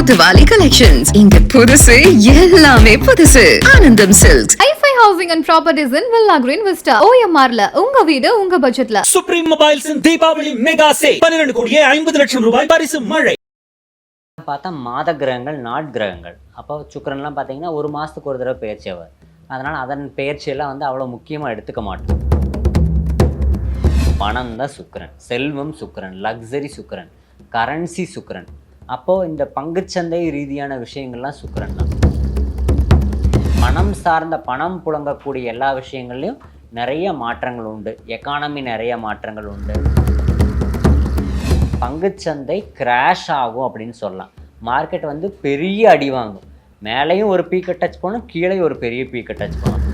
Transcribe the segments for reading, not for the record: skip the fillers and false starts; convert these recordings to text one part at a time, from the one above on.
Diwali collections. இங்க புதுசு எல்லாமே புதுசு. ஆனந்தம் சில்க்ஸ். ஐஃபை housing and properties in villa green vista. OMRல உங்க வீடு உங்க பட்ஜெட்ல. Supreme mobiles Deepavali mega sale 12 கோடியே 50 லட்சம் ரூபாய் பரிசு மழை. பார்த்தா மாத கிரகங்கள் நாட் கிரகங்கள். அப்போ சுக்கிரன்லாம் பார்த்தீங்கன்னா ஒரு மாதத்துக்கு ஒரு தடவை பெயர்ச்சி ஆவார். அதனால் அதன் பெயர்ச்சியெல்லாம் வந்து அவ்வளோ முக்கியமாக எடுத்துக்க மாட்டோம். பணம் தான் சுக்கிரன், செல்வம் சுக்கிரன், லக்ஸரி சுக்கிரன், கரன்சி சுக்கிரன். அப்போது இந்த பங்குச்சந்தை ரீதியான விஷயங்கள்லாம் சுக்கிரன் தான். பணம் சார்ந்த பணம் புழங்கக்கூடிய எல்லா விஷயங்கள்லையும் நிறைய மாற்றங்கள் உண்டு. எக்கானமி நிறைய மாற்றங்கள் உண்டு. பங்குச்சந்தை கிராஷ் ஆகும் அப்படின்னு சொல்லலாம். மார்க்கெட் வந்து பெரிய அடி வாங்கும். மேலேயும் ஒரு பீக்கை டச் பண்ணும், கீழே ஒரு பெரிய பீக்கை டச் பண்ணும்.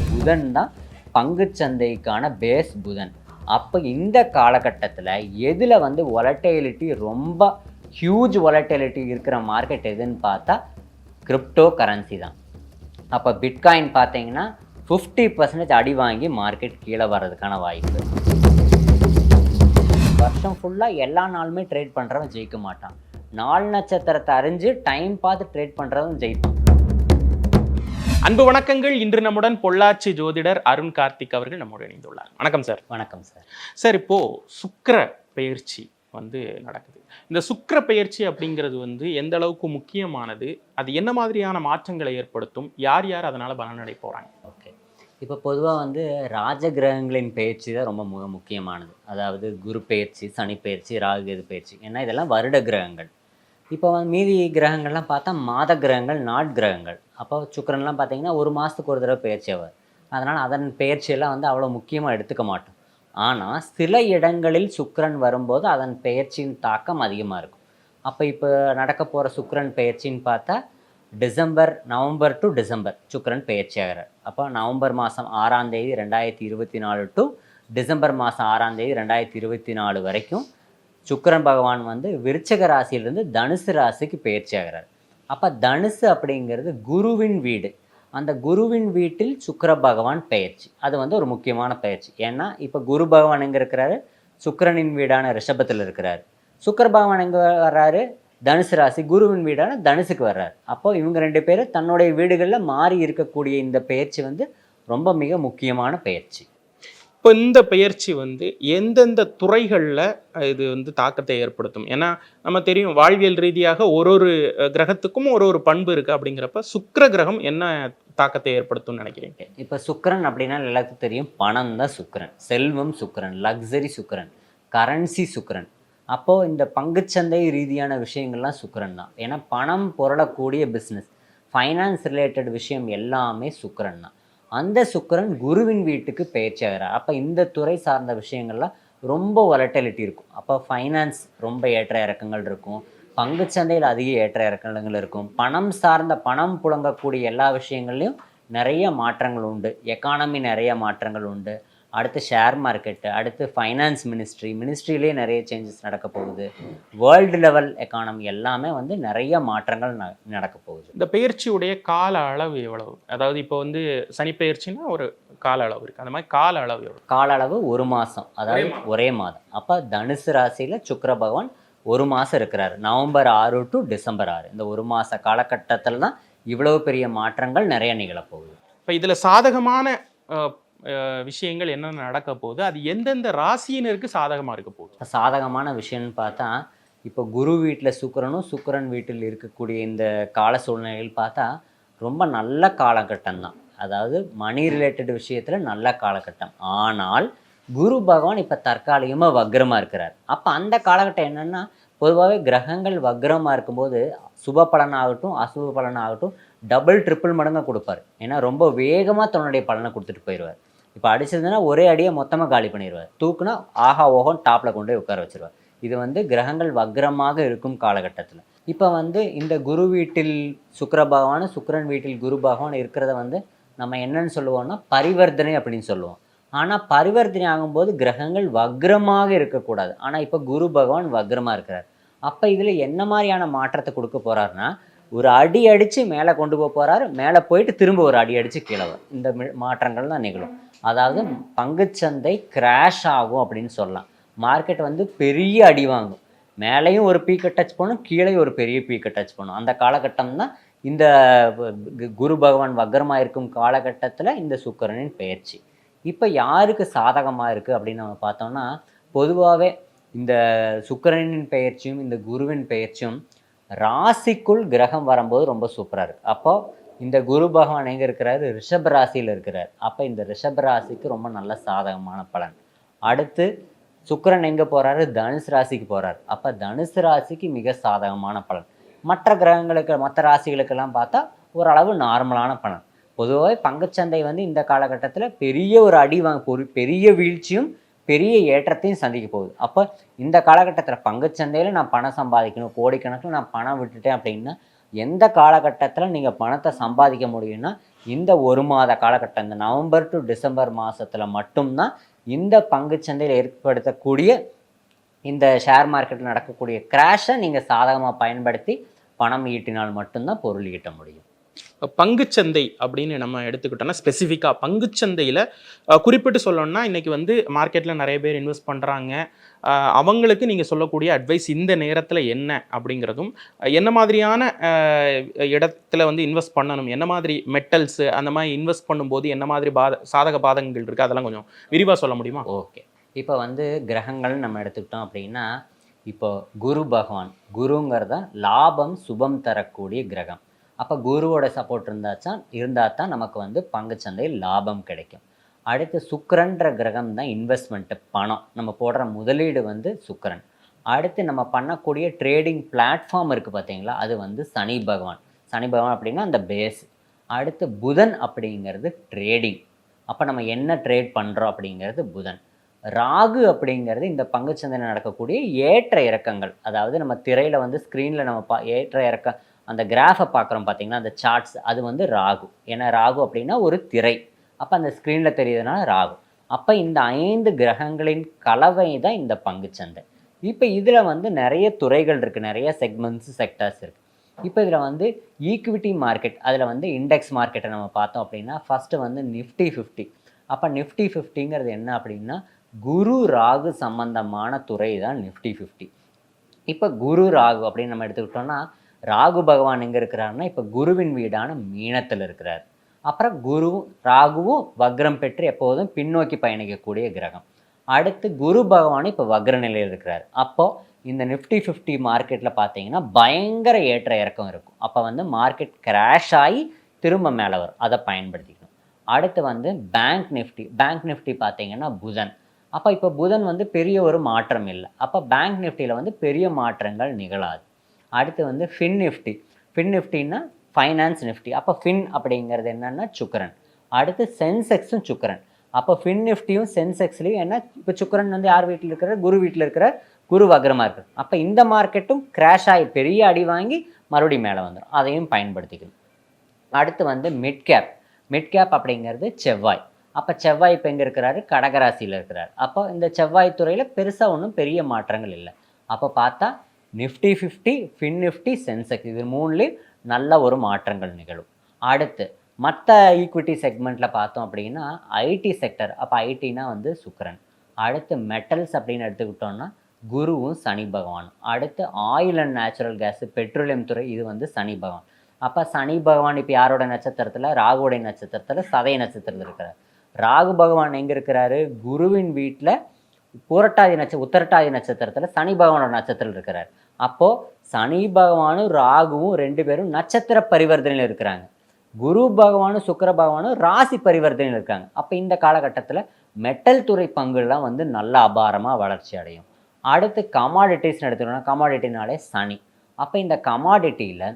புதன் தான் பங்குச்சந்தைக்கான பேஸ் புதன். அப்போ இந்த காலகட்டத்தில் எதில் வந்து வொலட்டிலிட்டி ரொம்ப ஹியூஜ் வொலட்டிலிட்டி இருக்கிற மார்க்கெட் எதுன்னு பார்த்தா கிரிப்டோ கரன்சி தான். அப்போ பிட்காயின் பார்த்தீங்கன்னா 50% அடி வாங்கி மார்க்கெட் கீழே வர்றதுக்கான வாய்ப்பு. வருஷம் ஃபுல்லாக எல்லா நாளுமே ட்ரேட் பண்ணுறவன் ஜெயிக்க மாட்டான். 4 நட்சத்திரத்தை அறிஞ்சு டைம் பார்த்து ட்ரேட் பண்ணுறவன் ஜெயிப்பான். அன்பு வணக்கங்கள். இன்று நம்முடன் பொள்ளாச்சி ஜோதிடர் அருண் கார்த்திக் அவர்கள் நம்மோடு இணைந்துள்ளார். வணக்கம் சார். வணக்கம் சார். சார், இப்போ சுக்கிர பெயர்ச்சி வந்து நடக்குது. இந்த சுக்கிர பெயர்ச்சி அப்படிங்கிறது வந்து எந்த அளவுக்கு முக்கியமானது, அது என்ன மாதிரியான மாற்றங்களை ஏற்படுத்தும், யார் யார் அதனால் பலனடை போகிறாங்க? ஓகே, இப்போ பொதுவாக வந்து ராஜ கிரகங்களின் பயிற்சி தான் ரொம்ப முக்கியமானது. அதாவது குரு பயிற்சி, சனி பயிற்சி, ராகுகேது பயிற்சி. ஏன்னா இதெல்லாம் வருட கிரகங்கள். இப்போ வந்து மீதி கிரகங்கள்லாம் பார்த்தா மாத கிரகங்கள், நாட் கிரகங்கள். அப்போ சுக்கிரன்லாம் பார்த்தீங்கன்னா ஒரு மாதத்துக்கு ஒரு தடவை பயிற்சி ஆவார். அதனால் அதன் பயிற்சியெல்லாம் வந்து அவ்வளோ முக்கியமாக எடுத்துக்க மாட்டோம். ஆனால் சில இடங்களில் சுக்கிரன் வரும்போது அதன் பெயர்ச்சியின் தாக்கம் அதிகமாக இருக்கும். அப்போ இப்போ நடக்க போகிற சுக்கிரன் பெயர்ச்சின்னு பார்த்தா நவம்பர் டு டிசம்பர் சுக்கிரன் பெயர்ச்சி ஆகிறார். அப்போ நவம்பர் மாதம் 6ஆம் தேதி 2024 டு டிசம்பர் மாதம் 6ஆம் தேதி 2024 வரைக்கும் சுக்கிரன் பகவான் வந்து விருச்சக ராசியிலிருந்து தனுசு ராசிக்கு பெயர்ச்சி ஆகிறார். அப்போ தனுசு அப்படிங்கிறது குருவின் வீடு. அந்த குருவின் வீட்டில் சுக்கிர பகவான் பெயர்ச்சி, அது வந்து ஒரு முக்கியமான பயிற்சி. ஏன்னா இப்போ குரு பகவான் எங்கே இருக்கிறாரு? சுக்கிரனின் வீடான ரிஷபத்தில் இருக்கிறார். சுக்கிர பகவான் எங்கே வர்றாரு? தனுசு ராசி, குருவின் வீடான தனுசுக்கு வர்றாரு. அப்போது இவங்க 2 பேரும் தன்னுடைய வீடுகளில் மாறி இருக்கக்கூடிய இந்த பெயர்ச்சி வந்து ரொம்ப மிக முக்கியமான பெயர்ச்சி. இப்போ இந்த பெயர்ச்சி வந்து எந்தெந்த துறைகளில் இது வந்து தாக்கத்தை ஏற்படுத்தும்? ஏன்னா நம்ம தெரியும், வாழ்வியல் ரீதியாக ஒரு கிரகத்துக்கும் ஒரு பண்பு இருக்குது. அப்படிங்கிறப்ப சுக்கிர கிரகம் என்ன தாக்கத்தை ஏற்படுத்தும்னு நினைக்கிறீங்க? இப்போ சுக்கிரன் அப்படின்னா எல்லாத்துக்கும் தெரியும், பணம் தான் சுக்கிரன், செல்வம் சுக்கிரன், லக்ஸரி சுக்கிரன், கரன்சி சுக்கிரன். அப்போது இந்த பங்குச்சந்தை ரீதியான விஷயங்கள்லாம் சுக்கிரன் தான். ஏன்னா பணம் புரளக்கூடிய பிஸ்னஸ், ஃபைனான்ஸ் ரிலேட்டட் விஷயம் எல்லாமே சுக்கிரன் தான். அந்த சுக்கிரன் குருவின் வீட்டுக்கு பெயர்ச்சி ஆகிறார். அப்போ இந்த துறை சார்ந்த விஷயங்கள்லாம் ரொம்ப வொலட்டிலிட்டி இருக்கும். அப்போ ஃபைனான்ஸ் ரொம்ப ஏற்ற இறக்கங்கள் இருக்கும், பங்குச்சந்தையில் அதிக ஏற்ற இறக்கங்கள் இருக்கும். பணம் சார்ந்த பணம் புழங்கக்கூடிய எல்லா விஷயங்கள்லையும் நிறைய மாற்றங்கள் உண்டு. எக்கானமி நிறைய மாற்றங்கள் உண்டு. அடுத்து ஷேர் மார்க்கெட்டு, அடுத்து ஃபைனான்ஸ் மினிஸ்ட்ரியிலே நிறைய சேஞ்சஸ் நடக்க போகுது. வேர்ல்டு லெவல் எக்கானமி எல்லாமே வந்து நிறைய மாற்றங்கள் நடக்க போகுது. இந்த பயிற்சியுடைய கால அளவு எவ்வளவு? அதாவது இப்போ வந்து சனி பயிற்சின்னா ஒரு கால அளவு இருக்குது, அந்த மாதிரி கால அளவு எவ்வளவு? கால அளவு 1 மாதம், அதாவது ஒரே மாதம். அப்போ தனுசு ராசியில் சுக்கிர பகவான் 1 மாதம் இருக்கிறார். நவம்பர் 6 டு டிசம்பர் 6, இந்த 1 மாத காலகட்டத்தில் தான் இவ்வளவு பெரிய மாற்றங்கள் நிறைய நிகழப்போகுது. இப்போ இதில் சாதகமான விஷயங்கள் என்னென்ன நடக்க போகுது, அது எந்தெந்த ராசியினருக்கு சாதகமாக இருக்க போகுது? சாதகமான விஷயம்னு பார்த்தா இப்போ குரு வீட்டில் சுக்கிரனும் சுக்கிரன் வீட்டில் இருக்கக்கூடிய இந்த கால சூழ்நிலைகள் பார்த்தா ரொம்ப நல்ல காலகட்டம் தான். அதாவது மணி ரிலேட்டட் விஷயத்தில் நல்ல காலகட்டம். ஆனால் குரு பகவான் இப்போ தற்காலிகமாக வக்ரமாக இருக்கிறார். அப்போ அந்த காலகட்டம் என்னென்னா, பொதுவாகவே கிரகங்கள் வக்ரமாக இருக்கும்போது சுப பலனாகட்டும் அசுப பலனாகட்டும் டபுள் ட்ரிபிள் மடங்கு கொடுப்பார். ஏன்னா ரொம்ப வேகமாக தன்னுடைய பலனை கொடுத்துட்டு போயிடுவார். இப்போ அடிச்சதுன்னா ஒரே அடியை மொத்தமாக காலி பண்ணிடுவார். தூக்குனா ஆஹா ஓஹோன்னு டாப்பில் கொண்டு போய் உட்கார வச்சுருவார். இது வந்து கிரகங்கள் வக்ரமாக இருக்கும் காலகட்டத்தில். இப்போ வந்து இந்த குரு வீட்டில் சுக்கிர பகவான், சுக்கிரன் வீட்டில் குரு பகவான் இருக்கிறத வந்து நம்ம என்னன்னு சொல்லுவோம்னா பரிவர்த்தனை அப்படின்னு சொல்லுவோம். ஆனால் பரிவர்த்தனை ஆகும்போது கிரகங்கள் வக்ரமாக இருக்கக்கூடாது. ஆனால் இப்போ குரு பகவான் வக்ரமாக இருக்கிறார். அப்போ இதில் என்ன மாதிரியான மாற்றத்தை கொடுக்க போகிறாருன்னா, ஒரு அடி அடித்து மேலே கொண்டு போக போகிறாரு, மேலே போயிட்டு திரும்ப ஒரு அடி அடித்து கீழே வரும். இந்த மாற்றங்கள் தான் நிகழும். அதாவது பங்குச்சந்தை கிராஷ் ஆகும் அப்படின்னு சொல்லலாம். மார்க்கெட் வந்து பெரிய அடி வாங்கும். மேலேயும் ஒரு பீக்கை டச் பண்ணும், கீழே ஒரு பெரிய பீக்கை டச் பண்ணும். அந்த காலகட்டம் தான் இந்த குரு பகவான் வக்ரமாக இருக்கும் காலகட்டத்தில் இந்த சுக்கிரனின் பெயர்ச்சி. இப்போ யாருக்கு சாதகமாக இருக்குது அப்படின்னு நம்ம பார்த்தோம்னா, பொதுவாகவே இந்த சுக்கிரனின் பெயர்ச்சியும் இந்த குருவின் பெயர்ச்சியும் ராசிக்குள் கிரகம் வரும்போது ரொம்ப சூப்பராக இருக்குது. அப்போது இந்த குரு பகவான் எங்கே இருக்கிறாரு? ரிஷப ராசியில் இருக்கிறார். அப்போ இந்த ரிஷப ராசிக்கு ரொம்ப நல்ல சாதகமான பலன். அடுத்து சுக்கிரன் எங்கே போகிறாரு? தனுசு ராசிக்கு போகிறார். அப்போ தனுசு ராசிக்கு மிக சாதகமான பலன். மற்ற கிரகங்களுக்கு மற்ற ராசிகளுக்கெல்லாம் பார்த்தா ஓரளவு நார்மலான பலன். பொதுவாகவே பங்குச்சந்தை வந்து இந்த காலகட்டத்தில் பெரிய ஒரு அடி பெரிய வீழ்ச்சியும் பெரிய ஏற்றத்தையும் சந்திக்க போகுது. அப்போ இந்த காலகட்டத்தில் பங்குச்சந்தையில் நான் பணம் சம்பாதிக்கணும், கோடிக்கணக்கில் நான் பணம் விட்டுட்டேன் அப்படின்னா, எந்த காலகட்டத்தில் நீங்கள் பணத்தை சம்பாதிக்க முடியும்னா இந்த ஒரு மாத காலகட்டம், இந்த நவம்பர் டு டிசம்பர் மாதத்தில் மட்டும்தான் இந்த பங்குச்சந்தையில் ஏற்படுத்தக்கூடிய இந்த ஷேர் மார்க்கெட்டில் நடக்கக்கூடிய கிராஷை நீங்கள் சாதகமாக பயன்படுத்தி பணம் ஈட்டினால் மட்டும்தான் பொருள் ஈட்ட முடியும். பங்குச்சந்தை அப்படின்னு நம்ம எடுத்துக்கிட்டோம்னா ஸ்பெசிஃபிக்காக பங்குச்சந்தையில் குறிப்பிட்டு சொல்லணும்னா இன்றைக்கி வந்து மார்க்கெட்டில் நிறைய பேர் இன்வெஸ்ட் பண்ணுறாங்க. அவங்களுக்கு நீங்கள் சொல்லக்கூடிய அட்வைஸ் இந்த நேரத்தில் என்ன அப்படிங்கிறதும், என்ன மாதிரியான இடத்துல வந்து இன்வெஸ்ட் பண்ணணும், என்ன மாதிரி மெட்டல்ஸு அந்த மாதிரி இன்வெஸ்ட் பண்ணும்போது என்ன மாதிரி சாதக பாதகங்கள் இருக்குது, அதெல்லாம் கொஞ்சம் விரிவாக சொல்ல முடியுமா? ஓகே, இப்போ வந்து கிரகங்கள் நம்ம எடுத்துக்கிட்டோம் அப்படின்னா, இப்போ குரு பகவான், குருங்கிறத லாபம் சுபம் தரக்கூடிய கிரகம். அப்போ குருவோட சப்போர்ட் இருந்தால் தான் நமக்கு வந்து பங்குச்சந்தையில் லாபம் கிடைக்கும். அடுத்து சுக்கிரன்ற கிரகம் தான் இன்வெஸ்ட்மெண்ட்டு, பணம் நம்ம போடுற முதலீடு வந்து சுக்கிரன். அடுத்து நம்ம பண்ணக்கூடிய ட்ரேடிங் பிளாட்ஃபார்ம் இருக்குது பார்த்தீங்களா, அது வந்து சனி பகவான். சனி பகவான் அப்படின்னா அந்த பேஸ். அடுத்து புதன் அப்படிங்கிறது ட்ரேடிங். அப்போ நம்ம என்ன ட்ரேட் பண்ணுறோம் அப்படிங்கிறது புதன். ராகு அப்படிங்கிறது இந்த பங்குச்சந்தையில் நடக்கக்கூடிய ஏற்ற இறக்கங்கள். அதாவது நம்ம திரையில் வந்து ஸ்க்ரீனில் நம்ம ஏற்ற இறக்கம் அந்த கிராஃபை பார்க்குறோம் பார்த்தீங்கன்னா, அந்த சார்ட்ஸ், அது வந்து ராகு. ஏன்னா ராகு அப்படின்னா ஒரு திரை. அப்போ அந்த ஸ்க்ரீனில் தெரியுதுனால ராகு. அப்போ இந்த 5 கிரகங்களின் கலவை தான் இந்த பங்குச்சந்தை. இப்போ இதில் வந்து நிறைய துறைகள் இருக்குது, நிறைய செக்மெண்ட்ஸ் செக்டர்ஸ் இருக்குது. இப்போ இதில் வந்து ஈக்விட்டி மார்க்கெட், அதில் வந்து இண்டெக்ஸ் மார்க்கெட்டை நம்ம பார்த்தோம் அப்படின்னா ஃபஸ்ட்டு வந்து நிஃப்டி 50. அப்போ நிஃப்டி 50ங்கிறது என்ன அப்படின்னா குரு ராகு சம்பந்தமான துறை தான் நிஃப்டி 50. இப்போ குரு ராகு அப்படின்னு நம்ம எடுத்துக்கிட்டோம்னா, ராகு பகவான் எங்கே இருக்கிறாருன்னா இப்போ குருவின் வீடான மீனத்தில் இருக்கிறார். அப்புறம் ராகுவும் வக்ரம் பெற்று எப்போதும் பின்னோக்கி பயணிக்கக்கூடிய கிரகம். அடுத்து குரு பகவான் இப்போ வக்ர நிலையில் இருக்கிறார். அப்போது இந்த நிஃப்டி 50 மார்க்கெட்டில் பார்த்தீங்கன்னா பயங்கர ஏற்ற இறக்கம் இருக்கும். அப்போ வந்து மார்க்கெட் கிராஷ் ஆகி திரும்ப மேலே வரும், அதை பயன்படுத்திக்கணும். அடுத்து வந்து பேங்க் நிஃப்டி பார்த்தீங்கன்னா புதன். அப்போ இப்போ புதன் வந்து பெரிய ஒரு மாற்றம் இல்லை. அப்போ பேங்க் நிஃப்டியில் வந்து பெரிய மாற்றங்கள் நிகழாது. அடுத்து வந்து ஃபின் நிஃப்டின்னா ஃபைனான்ஸ் நிஃப்டி. அப்போ ஃபின் அப்படிங்கிறது என்னென்னா சுக்கிரன். அடுத்து சென்செக்ஸும் சுக்கிரன். அப்போ ஃபின் நிஃப்டியும் சென்செக்ஸ்லையும் என்ன, இப்போ சுக்கிரன் வந்து யார் வீட்டில் இருக்கிற? குரு வீட்டில் இருக்கிற, குரு வக்ரமாக இருக்குது. அப்போ இந்த மார்க்கெட்டும் கிராஷ் ஆகி பெரிய அடி வாங்கி மறுபடியும் மேலே வந்துடும், அதையும் பயன்படுத்திக்கணும். அடுத்து வந்து மிட் கேப் அப்படிங்கிறது செவ்வாய். அப்போ செவ்வாய் இப்போ எங்கே இருக்கிறாரு? கடகராசியில் இருக்கிறார். அப்போ இந்த செவ்வாய் துறையில் பெருசாக ஒன்றும் பெரிய மாற்றங்கள் இல்லை. அப்போ பார்த்தா நிஃப்டி 50, ஃபின் நிஃப்டி, சென்செக்ஸ், இது 3லேயும் நல்ல ஒரு மாற்றங்கள் நிகழும். அடுத்து மற்ற ஈக்விட்டி செக்மெண்ட்டில் பார்த்தோம் அப்படின்னா ஐடி செக்டர். அப்போ ஐடினா வந்து சுக்கிரன். அடுத்து மெட்டல்ஸ் அப்படின்னு எடுத்துக்கிட்டோம்னா குருவும் சனி பகவான். அடுத்து oil and natural gas, petroleum துறை, இது வந்து சனி பகவான். அப்போ சனி பகவான் இப்போ யாரோட நட்சத்திரத்தில்? ராகுவோடைய நட்சத்திரத்தில், சதய நட்சத்திரத்தில் இருக்கிறார். ராகு பகவான் எங்கே இருக்கிறாரு? குருவின் வீட்டில் உத்தரட்டாதி நட்சத்திரத்தில் சனி பகவானோட நட்சத்திரத்தில் இருக்கிறார். அப்போது சனி பகவானும் ராகுவும் 2 பேரும் நட்சத்திர பரிவர்த்தனையில் இருக்கிறாங்க. குரு பகவானும் சுக்கிர பகவானும் ராசி பரிவர்த்தனையில் இருக்காங்க. அப்போ இந்த காலகட்டத்தில் மெட்டல் துறை பங்குலாம் வந்து நல்ல அபாரமாக வளர்ச்சி அடையும். அடுத்து கமாடிட்டிஸ்னு எடுத்துக்கணும்னா, கமாடிட்டினாலே சனி. அப்போ இந்த கமாடிட்டியில்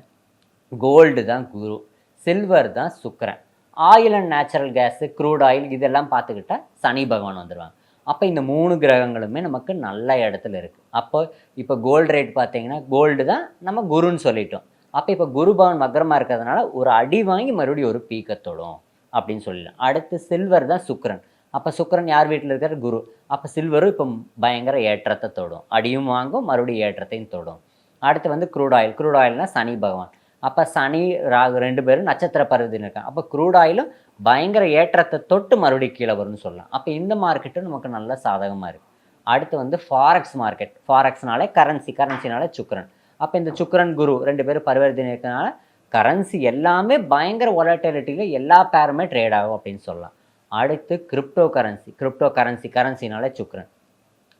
கோல்டு தான் குரு, சில்வர் தான் Sukran, oil and natural gas, crude oil, இதெல்லாம் பார்த்துக்கிட்டா சனி பகவான் வந்துடுவாங்க. அப்போ இந்த 3 கிரகங்களுமே நமக்கு நல்ல இடத்துல இருக்குது. அப்போ இப்போ கோல்டு ரேட் பார்த்தீங்கன்னா கோல்டு தான் நம்ம குருன்னு சொல்லிட்டோம். அப்போ இப்போ குரு பகவான் வக்ரமாக இருக்கிறதுனால ஒரு அடி வாங்கி மறுபடியும் ஒரு பீக்கை தொடும் அப்படின்னு சொல்லலாம். அடுத்து சில்வர் தான் சுக்கிரன். அப்போ சுக்கிரன் யார் வீட்டில் இருக்கிற? குரு. அப்போ சில்வரும் இப்போ பயங்கர ஏற்றத்தை தொடும், அடியும் வாங்கும், மறுபடியும் ஏற்றத்தையும் தொடும். அடுத்து வந்து க்ரூட் ஆயில்னால் சனி பகவான். அப்போ சனி ராகு 2 பேரும் நட்சத்திர பருவத்தில் இருக்காங்க. அப்போ க்ரூட் ஆயிலும் பயங்கர ஏற்றத்தை தொட்டு மறுபடியும் கீழே வரும்னு சொல்லலாம். அப்போ இந்த மார்க்கெட்டும் நமக்கு நல்ல சாதகமாக இருக்குது. அடுத்து வந்து ஃபாரெக்ஸ் மார்க்கெட், ஃபாரெக்ஸ்னாலே கரன்சினாலே சுக்கிரன். அப்போ இந்த சுக்கிரன் குரு 2 பேரும் பரிவர்த்தனை இருக்கிறதுனால கரன்சி எல்லாமே பயங்கர வாலட்டிலிட்டியில் எல்லா பேருமே ட்ரேட் ஆகும் அப்படின்னு சொல்லலாம். அடுத்து கிரிப்டோ கரன்சினாலே சுக்கிரன்.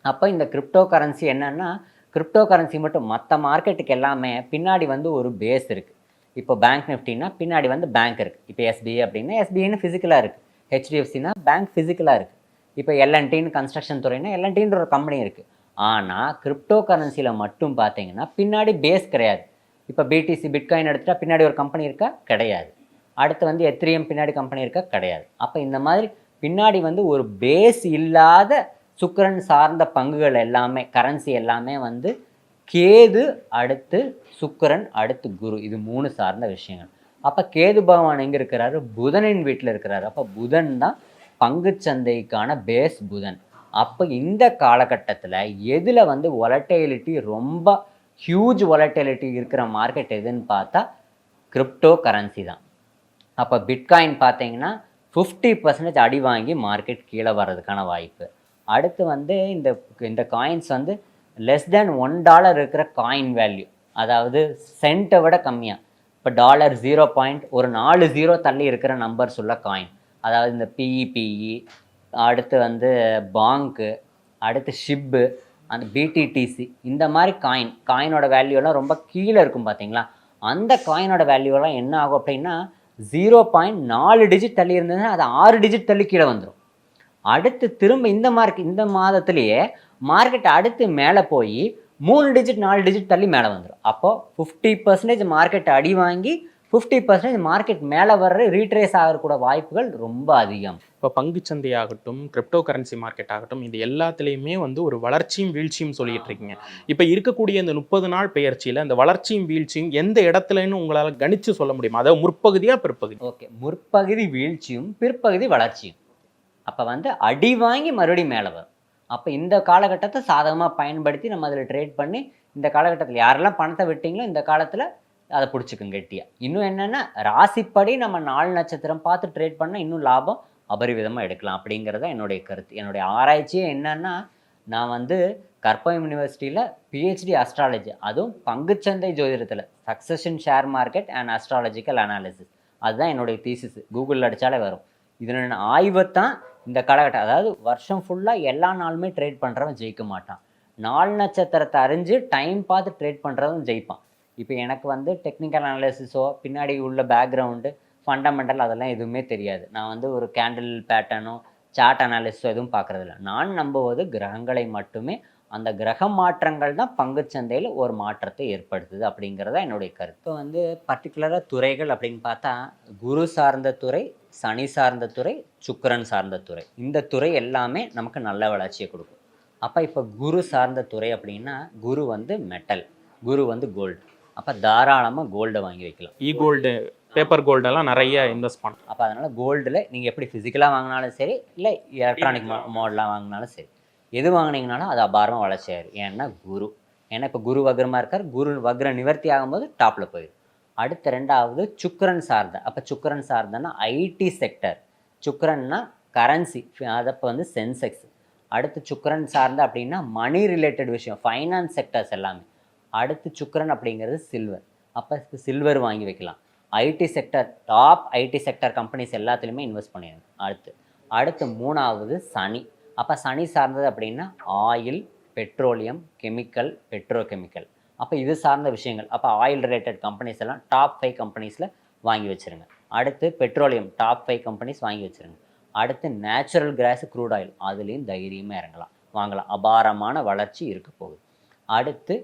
அப்போ இந்த கிரிப்டோ கரன்சி என்னன்னா, கிரிப்டோ கரன்சி மட்டும் மற்ற மார்க்கெட்டுக்கு எல்லாமே பின்னாடி வந்து ஒரு பேஸ் இருக்குது. இப்போ பேங்க் நிஃப்டினா பின்னாடி வந்து பேங்க் இருக்குது. இப்போ எஸ்பிஐ அப்படின்னா எஸ்பிஐன்னு ஃபிசிக்கலாக இருக்குது, ஹெச்டிஎஃப்சினா பேங்க் ஃபிசிக்கலாக இருக்குது. இப்போ எல்என்டின்னு கன்ஸ்ட்ரக்ஷன் துறைனா எல்என்டின்ற ஒரு கம்பெனி இருக்குது. ஆனால் கிரிப்டோ கரன்சியில் மட்டும் பார்த்தீங்கன்னா பின்னாடி பேஸ் கிடையாது. இப்போ பிடிசி பிட்காயின் எடுத்துகிட்டா பின்னாடி ஒரு கம்பெனி இருக்கா? கிடையாது. அடுத்து வந்து எத்ரியம் பின்னாடி கம்பெனி இருக்கா? கிடையாது. அப்போ இந்த மாதிரி பின்னாடி வந்து ஒரு பேஸ் இல்லாத சுக்கிரன் சார்ந்த பங்குகள் எல்லாமே, கரன்சி எல்லாமே வந்து கேது அடுத்து சுக்கிரன் அடுத்து குரு, இது 3 சார்ந்த விஷயங்கள். அப்போ கேது பகவான் எங்கே இருக்கிறாரு? புதனின் வீட்டில் இருக்கிறாரு. அப்போ புதன் தான் பங்குச்சந்தைக்கான பேஸ் புதன். அப்போ இந்த காலகட்டத்தில் எதில் வந்து வாலட்டிலிட்டி ரொம்ப ஹியூஜ் வாலட்டிலிட்டி இருக்கிற மார்க்கெட் எதுன்னு பார்த்தா கிரிப்டோ கரன்சி தான். அப்போ பிட்காயின் பார்த்தீங்கன்னா 50% அடி வாங்கி மார்க்கெட் கீழே வர்றதுக்கான வாய்ப்பு. அடுத்து வந்து இந்த காயின்ஸ் வந்து லெஸ் தேன் $1 இருக்கிற காயின் வேல்யூ, அதாவது சென்ட்டை விட கம்மியாக, இப்போ டாலர் 0. ஒரு 4 0 தள்ளி இருக்கிற நம்பர்ஸ் உள்ள காயின், அதாவது இந்த பிஇபிஇ, அடுத்து வந்து பாங்க்கு, அடுத்து ஷிப்பு, அந்த பிடிடிசி, இந்த மாதிரி காயினோட வேல்யூலாம் ரொம்ப கீழே இருக்கும் பார்த்தீங்களா? அந்த காயினோட வேல்யூலாம் என்ன ஆகும் அப்படின்னா 0.4 டிஜிட் தள்ளி இருந்ததுன்னா அது 6 டிஜிட் தள்ளி கீழே வந்துடும். அடுத்து திரும்ப இந்த மாதத்துலேயே மார்க்கெட் அடுத்து மேலே போய் 3 டிஜிட் 4 டிஜிட் தள்ளி மேலே வந்துடும். அப்போது 50% மார்க்கெட் அடி வாங்கி 50% மார்க்கெட் மேலே வர்ற ரீட்ரேஸ் ஆகக்கூட வாய்ப்புகள் ரொம்ப அதிகம். இப்போ பங்குச்சந்தை ஆகட்டும், கிரிப்டோ கரன்சி மார்க்கெட் ஆகட்டும், இது எல்லாத்துலேயுமே வந்து ஒரு வளர்ச்சியும் வீழ்ச்சியும் சொல்லிட்டு இருக்கீங்க. இப்போ இருக்கக்கூடிய இந்த 30 நாள் பெயர்ச்சியில் அந்த வளர்ச்சியும் வீழ்ச்சியும் எந்த இடத்துலன்னு உங்களால் கணிச்சு சொல்ல முடியுமா? அதாவது முற்பகுதியா பிற்பகுதி? ஓகே, முற்பகுதி வீழ்ச்சியும் பிற்பகுதி வளர்ச்சியும். அப்போ வந்து அடி வாங்கி மறுபடியும் மேலே வரும். அப்போ இந்த காலகட்டத்தை சாதகமாக பயன்படுத்தி நம்ம அதில் ட்ரேட் பண்ணி, இந்த காலகட்டத்தில் யாரெல்லாம் பணத்தை விட்டீங்களோ இந்த காலத்தில் அதை பிடிச்சிக்குங்க கெட்டியாக. இன்னும் என்னென்னா ராசிப்படி நம்ம 4 நட்சத்திரம் பார்த்து ட்ரேட் பண்ணால் இன்னும் லாபம் அபரிவிதமாக எடுக்கலாம் அப்படிங்கிறத என்னுடைய கருத்து. என்னுடைய ஆராய்ச்சியே என்னன்னா, நான் வந்து கற்பகம் யூனிவர்சிட்டியில் PhD அஸ்ட்ராலஜி, அதுவும் பங்குச்சந்தை ஜோதிடத்தில், succession share market and astrological analysis, அதுதான் என்னுடைய தீசிஸ். கூகுளில் அடித்தாலே வரும். இதனோட ஆய்வைத்தான் இந்த காலகட்டம், அதாவது வருஷம் ஃபுல்லாக எல்லா நாளுமே ட்ரேட் பண்ணுறவன் ஜெயிக்க மாட்டான். 4 நட்சத்திரத்தை அறிஞ்சு டைம் பார்த்து ட்ரேட் பண்ணுறவன் ஜெயிப்பான். இப்போ எனக்கு வந்து டெக்னிக்கல் அனாலிசிஸோ பின்னாடி உள்ள பேக்ரவுண்டு ஃபண்டமெண்டல் அதெல்லாம் எதுவுமே தெரியாது. நான் வந்து ஒரு கேண்டில் பேட்டர்னோ சார்ட் அனாலிசிஸோ எதுவும் பார்க்குறதில்ல. நான் நம்புவது கிரகங்களை மட்டுமே. அந்த கிரக மாற்றங்கள் தான் பங்குச்சந்தையில் ஒரு மாற்றத்தை ஏற்படுத்துது அப்படிங்கிறத என்னுடைய கருத்து. இப்போ வந்து பர்டிகுலராக துறைகள் அப்படின்னு பார்த்தா குரு சார்ந்த துறை, சனி சார்ந்த துறை, சுக்கிரன் சார்ந்த துறை, இந்த துறை எல்லாமே நமக்கு நல்ல வளர்ச்சியை கொடுக்கும். அப்போ இப்போ குரு சார்ந்த துறை அப்படின்னா குரு வந்து மெட்டல், குரு வந்து கோல்டு. அப்போ தாராளமாக கோல்டை வாங்கி வைக்கலாம். கோல்டு, பேப்பர் கோல்டெல்லாம் நிறைய இன்வெஸ்ட் பண்ணலாம். அப்போ அதனால் கோல்டில் நீங்கள் எப்படி ஃபிசிக்கலாக வாங்கினாலும் சரி, இல்லை எலக்ட்ரானிக் மாடலாக வாங்கினாலும் சரி, எது வாங்கினீங்கனாலும் அது அபாரமாக வளர்ச்சி ஆயிடும். ஏன்னா இப்போ குரு வக்ரமாக இருக்கார், குரு வக்ர நிவர்த்தி ஆகும்போது டாப்பில் போயிடும். அடுத்த 2வது சுக்கிரன் சார்ந்த. அப்போ சுக்கிரன் சார்ந்தன்னா ஐடி செக்டர், சுக்கிரன்னா கரன்சி, அதை இப்போ வந்து சென்செக்ஸ். அடுத்து சுக்கிரன் சார்ந்த அப்படின்னா மணி ரிலேட்டட் விஷயம், ஃபைனான்ஸ் செக்டர்ஸ் எல்லாமே. அடுத்து சுக்கிரன் அப்படிங்கிறது சில்வர். அப்போ சில்வர் வாங்கி வைக்கலாம். IT sector, top IT sector companies எல்லாத்துலேயுமே இன்வெஸ்ட் பண்ணிடுங்க. அடுத்து 3வது சனி. அப்போ சனி சார்ந்தது அப்படின்னா ஆயில், பெட்ரோலியம், கெமிக்கல், பெட்ரோகெமிக்கல். அப்போ இது சார்ந்த விஷயங்கள். அப்போ ஆயில் ரிலேட்டட் கம்பெனிஸ் எல்லாம் டாப் 5 கம்பெனிஸில் வாங்கி வச்சுருங்க. அடுத்து பெட்ரோலியம் டாப் 5 கம்பெனிஸ் வாங்கி வச்சுருங்க. அடுத்து நேச்சுரல் கேஸ், க்ரூட் ஆயில், அதுலேயும் தைரியமாக வாங்கலாம். அபாரமான வளர்ச்சி இருக்க போகுது. அடுத்து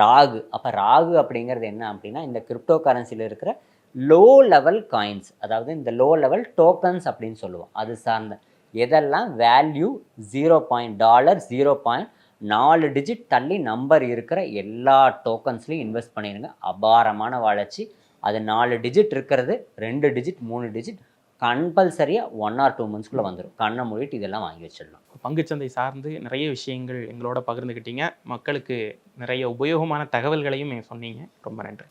ராகு. அப்போ ராகு அப்படிங்கிறது என்ன அப்படின்னா இந்த கிரிப்டோ கரன்சியில் இருக்கிற லோ லெவல் காயின்ஸ், அதாவது இந்த லோ லெவல் டோக்கன்ஸ் அப்படின்னு சொல்லுவோம். அது சார்ந்த எதெல்லாம் வேல்யூ $0.4 டிஜிட் தள்ளி நம்பர் இருக்கிற எல்லா டோக்கன்ஸ்லையும் இன்வெஸ்ட் பண்ணிடுங்க. அபாரமான வளர்ச்சி. அது 4 டிஜிட் இருக்கிறது 2 டிஜிட் 3 டிஜிட் கம்பல்சரியாக 1 or 2 monthsக்குள்ளே வந்துடும். கண்ணை மூடிட்டு இதெல்லாம் வாங்கி வச்சிடலாம். பங்குச்சந்தை சார்ந்து நிறைய விஷயங்கள் எங்களோட பகிர்ந்துக்கிட்டீங்க. மக்களுக்கு நிறைய உபயோகமான தகவல்களையும் சொன்னீங்க. ரொம்ப நன்றி.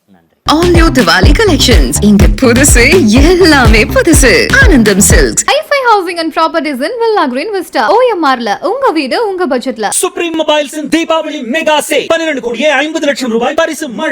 All new Diwali collections. இங்க புதுசு எல்லாமே புதுசு. ஆனந்தம் silks. Hifi housing and properties in Villa Green Vista. OMRல உங்க வீடு உங்க பட்ஜெட்ல. Supreme mobiles Deepavali mega sale 12 கோடியே 50 லட்சம் ரூபாய் பரிசு மழை.